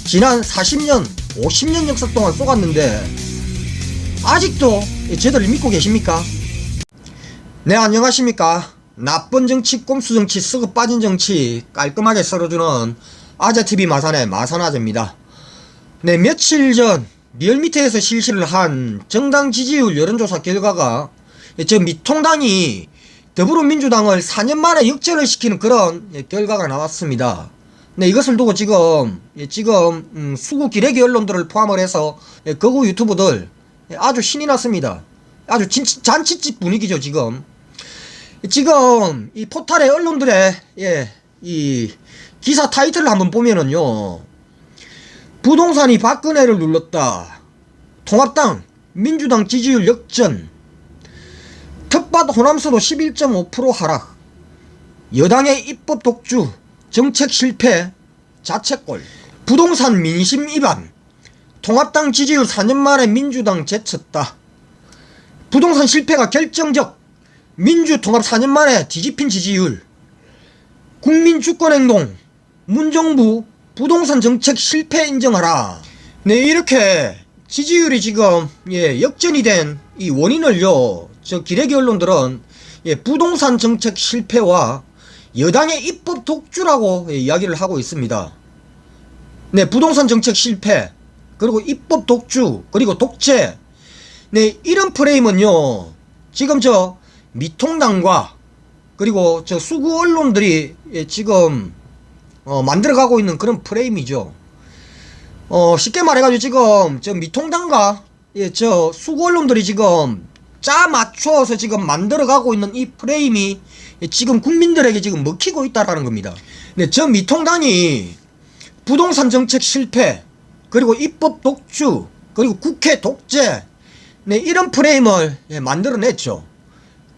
지난 40년 50년 역사 동안 쏘갔는데 아직도 쟤들을 믿고 계십니까? 네, 안녕하십니까. 나쁜 정치, 꼼수 정치, 썩어 빠진 정치 깔끔하게 썰어주는 아재TV 마산의 마산아재입니다. 네, 며칠 전 리얼미터에서 실시를 한 정당 지지율 여론조사 결과가 저 미통당이 더불어민주당을 4년 만에 역전을 시키는 그런 결과가 나왔습니다. 네, 이것을 두고 지금 수구 기레기 언론들을 포함을 해서 거구 유튜브들 아주 신이 났습니다. 아주 잔치집 분위기죠. 지금 이 포탈의 언론들의 이 기사 타이틀을 한번 보면은요, 부동산이 박근혜를 눌렀다, 통합당 민주당 지지율 역전, 텃밭 호남수도 11.5% 하락, 여당의 입법 독주 정책 실패 자책골, 부동산 민심 위반, 통합당 지지율 4년 만에 민주당 제쳤다, 부동산 실패가 결정적, 민주통합 4년 만에 뒤집힌 지지율, 국민주권행동, 문정부 부동산 정책 실패 인정하라. 네, 이렇게 지지율이 지금 역전이 된 이 원인을요, 저 기레기 언론들은 부동산 정책 실패와 여당의 입법 독주라고 이야기를 하고 있습니다. 네, 부동산 정책 실패, 그리고 입법 독주, 그리고 독재. 네, 이런 프레임은요, 지금 저 미통당과 그리고 저 수구 언론들이 지금 만들어가고 있는 그런 프레임이죠. 쉽게 말해가지고 지금 저 미통당과 저 수구 언론들이 지금 짜 맞춰서 지금 만들어가고 있는 이 프레임이 지금 국민들에게 지금 먹히고 있다라는 겁니다. 네, 저 미통당이 부동산 정책 실패, 그리고 입법 독주, 그리고 국회 독재, 네, 이런 프레임을 만들어냈죠.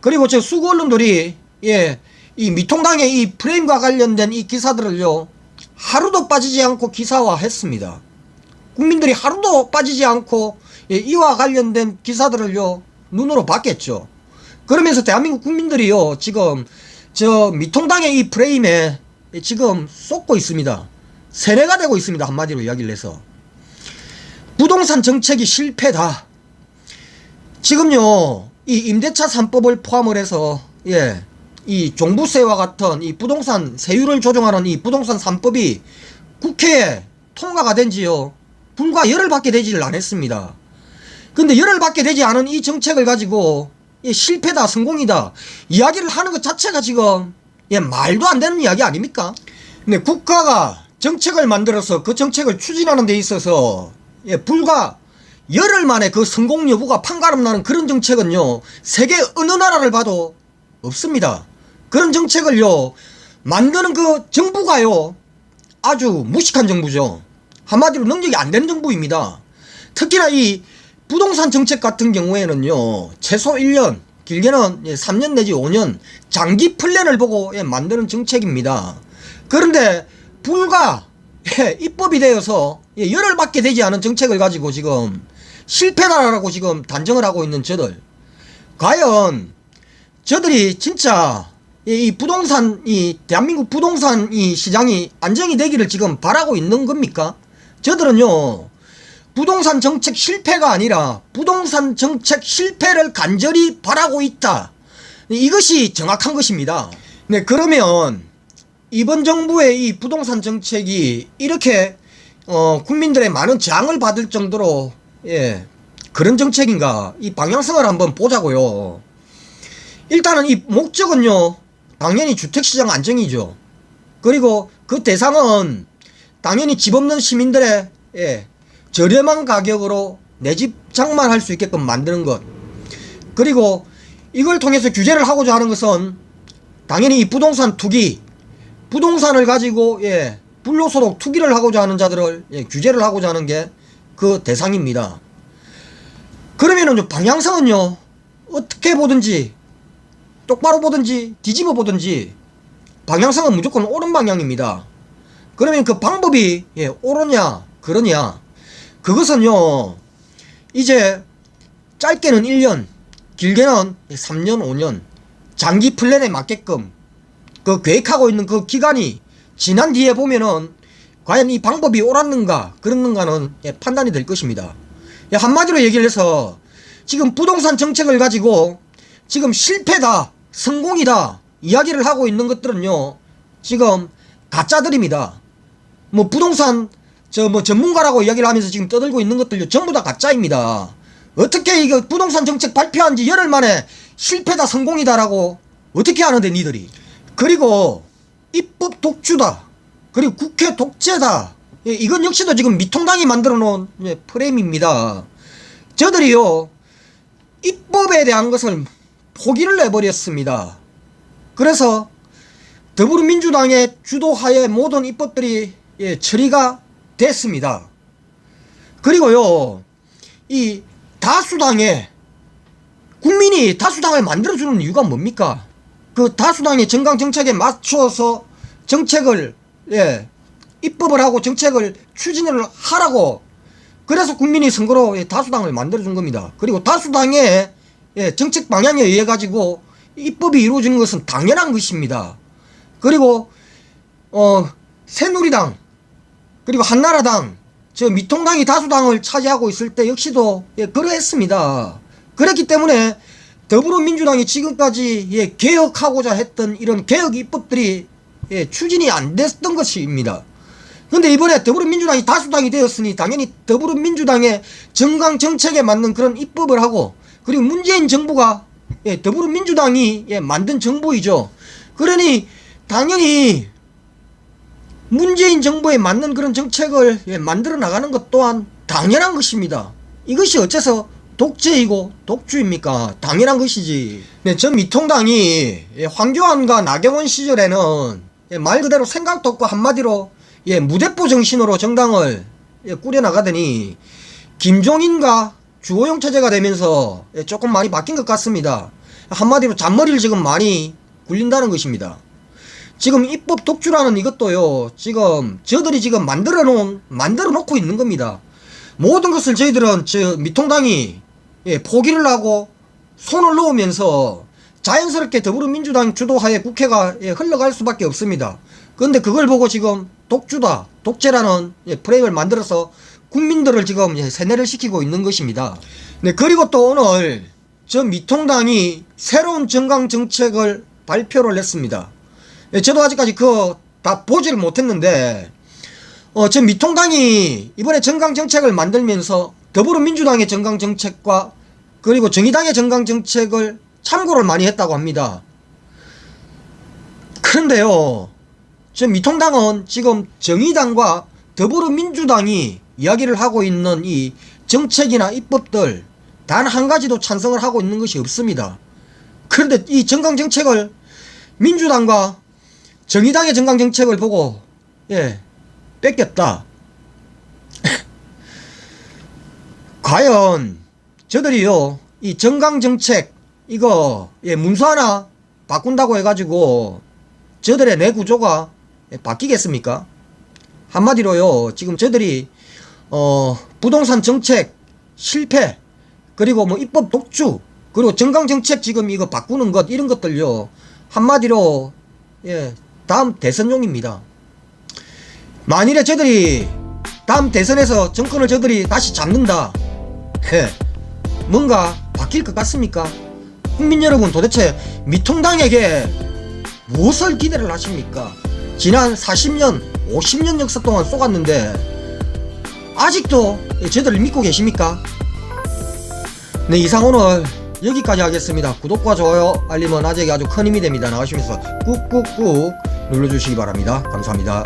그리고 저 수구 언론들이 이 미통당의 이 프레임과 관련된 이 기사들을요, 하루도 빠지지 않고 기사화했습니다. 국민들이 하루도 빠지지 않고 이와 관련된 기사들을요 눈으로 봤겠죠. 그러면서 대한민국 국민들이요 지금 저 미통당의 이 프레임에 지금 쏟고 있습니다. 세뇌가 되고 있습니다. 한마디로 이야기를 해서 부동산 정책이 실패다. 지금요 이 임대차 3법을 포함을 해서 이 종부세와 같은 이 부동산 세율을 조정하는 이 부동산 3법이 국회에 통과가 된지요 불과 열흘밖에 되지를 않았습니다. 근데 열흘밖에 되지 않은 이 정책을 가지고 실패다, 성공이다 이야기를 하는 것 자체가 지금 말도 안 되는 이야기 아닙니까? 근데 국가가 정책을 만들어서 그 정책을 추진하는 데 있어서 불과 열흘 만에 그 성공 여부가 판가름 나는 그런 정책은요 세계 어느 나라를 봐도 없습니다. 그런 정책을요 만드는 그 정부가요 아주 무식한 정부죠. 한마디로 능력이 안 되는 정부입니다. 특히나 이 부동산 정책 같은 경우에는요 최소 1년, 길게는 3년 내지 5년 장기 플랜을 보고 만드는 정책입니다. 그런데 불과 입법이 되어서 열흘밖에 되지 않은 정책을 가지고 지금 실패다라고 지금 단정을 하고 있는 저들, 과연 저들이 진짜 이 부동산, 이 대한민국 부동산 이 시장이 안정이 되기를 지금 바라고 있는 겁니까? 저들은요 부동산 정책 실패가 아니라 부동산 정책 실패를 간절히 바라고 있다. 이것이 정확한 것입니다. 네, 그러면 이번 정부의 이 부동산 정책이 이렇게 국민들의 많은 저항을 받을 정도로 그런 정책인가, 이 방향성을 한번 보자고요. 일단은 이 목적은요 당연히 주택시장 안정이죠. 그리고 그 대상은 당연히 집 없는 시민들의 저렴한 가격으로 내 집 장만할 수 있게끔 만드는 것, 그리고 이걸 통해서 규제를 하고자 하는 것은 당연히 이 부동산 투기, 부동산을 가지고 불로소득 투기를 하고자 하는 자들을 규제를 하고자 하는 게 그 대상입니다. 그러면은 방향성은요 어떻게 보든지 똑바로 보든지 뒤집어 보든지 방향성은 무조건 옳은 방향입니다. 그러면 그 방법이 옳으냐 그러냐, 그것은요 이제 짧게는 1년, 길게는 3년 5년 장기 플랜에 맞게끔 그 계획하고 있는 그 기간이 지난 뒤에 보면은 과연 이 방법이 옳았는가 그렇는가는 판단이 될 것입니다. 한마디로 얘기를 해서 지금 부동산 정책을 가지고 지금 실패다 성공이다 이야기를 하고 있는 것들은요 지금 가짜들입니다. 뭐 부동산 전문가라고 이야기를 하면서 지금 떠들고 있는 것들요 전부 다 가짜입니다. 어떻게 이거 부동산 정책 발표한 지 열흘 만에 실패다 성공이다라고 어떻게 하는데 니들이. 그리고 입법 독주다 그리고 국회 독재다 이건 역시도 지금 미통당이 만들어 놓은 프레임입니다. 저들이요 입법에 대한 것을 포기를 해버렸습니다. 그래서 더불어민주당의 주도하에 모든 입법들이 처리가 됐습니다. 그리고요 이 다수당에 국민이 다수당을 만들어주는 이유가 뭡니까? 그 다수당의 정강정책에 맞춰서 정책을 입법을 하고 정책을 추진을 하라고 그래서 국민이 선거로 다수당을 만들어준 겁니다. 그리고 다수당의 정책 방향에 의해 가지고 입법이 이루어지는 것은 당연한 것입니다. 그리고 새누리당 그리고 한나라당 저 미통당이 다수당을 차지하고 있을 때 역시도 그러했습니다. 그렇기 때문에 더불어민주당이 지금까지 개혁하고자 했던 이런 개혁 입법들이 추진이 안 됐던 것입니다. 근데 이번에 더불어민주당이 다수당이 되었으니 당연히 더불어민주당의 정강 정책에 맞는 그런 입법을 하고 그리고 문재인 정부가 더불어민주당이 만든 정부이죠. 그러니 당연히 문재인 정부에 맞는 그런 정책을 만들어 나가는 것 또한 당연한 것입니다. 이것이 어째서 독재이고 독주입니까? 당연한 것이지. 전 미통당이 황교안과 나경원 시절에는 말 그대로 생각도 없고 한마디로 무대포 정신으로 정당을 꾸려나가더니 김종인과 주호영 체제가 되면서 조금 많이 바뀐 것 같습니다. 한마디로 잔머리를 지금 많이 굴린다는 것입니다. 지금 입법 독주라는 이것도요 지금 저들이 지금 만들어 놓고 있는 겁니다. 모든 것을 저희들은 미통당이 포기를 하고 손을 놓으면서 자연스럽게 더불어민주당 주도하에 국회가 흘러갈 수밖에 없습니다. 그런데 그걸 보고 지금 독주다 독재라는 프레임을 만들어서 국민들을 지금 세뇌를 시키고 있는 것입니다. 네, 그리고 또 오늘 저 미통당이 새로운 정강 정책을 발표를 했습니다. 저도 아직까지 그거 다 보지를 못했는데 저 미통당이 이번에 정강 정책을 만들면서 더불어민주당의 정강 정책과 그리고 정의당의 정강 정책을 참고를 많이 했다고 합니다. 그런데요 저 미통당은 지금 정의당과 더불어민주당이 이야기를 하고 있는 이 정책이나 입법들 단 한 가지도 찬성을 하고 있는 것이 없습니다. 그런데 이 정강 정책을 민주당과 정의당의 정강 정책을 보고 뺏겼다. 과연 저들이요 이 정강 정책 이거 문서 하나 바꾼다고 해가지고 저들의 내 구조가 바뀌겠습니까? 한마디로요 지금 저들이 부동산 정책 실패 그리고 뭐 입법 독주 그리고 정강 정책 지금 이거 바꾸는 것 이런 것들요 한마디로 다음 대선용입니다. 만일에 저들이 다음 대선에서 정권을 저들이 다시 잡는다 뭔가 바뀔 것 같습니까? 국민 여러분 도대체 미통당에게 무엇을 기대를 하십니까? 지난 40년 50년 역사 동안 쏘갔는데 아직도 저들을 믿고 계십니까? 네, 이상 오늘 여기까지 하겠습니다. 구독과 좋아요 알림은 아재에게 아주 큰 힘이 됩니다. 나가시면서 꾹꾹꾹 눌러주시기 바랍니다. 감사합니다.